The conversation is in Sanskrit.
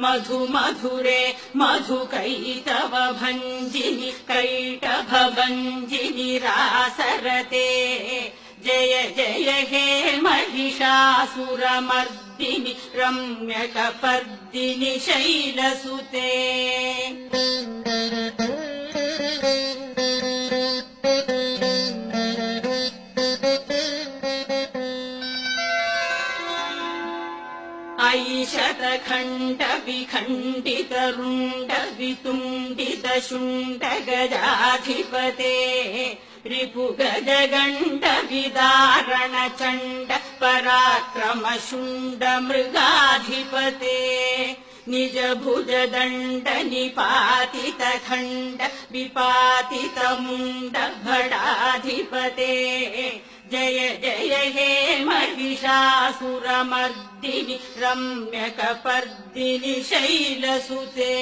मधु मधुरे मधुकैटभ भञ्जिनि कैटभ भञ्जिनि रासरते जय जय हे महिषासुरमर्दिनि रम्यकपर्दिनि शैलसुते ऐशतखण्ड विखण्डित रुण्ड वितुण्डित शुण्ड गजाधिपते रिपुगजगण्ड विदारण चण्ड पराक्रम शुण्ड मृगाधिपते निज भुज दण्ड निपातित खण्ड विपातित मुण्ड भटाधिपते जय जय हे महिषासुरमर्दिनि रम्यकपर्दिनि शैलसुते।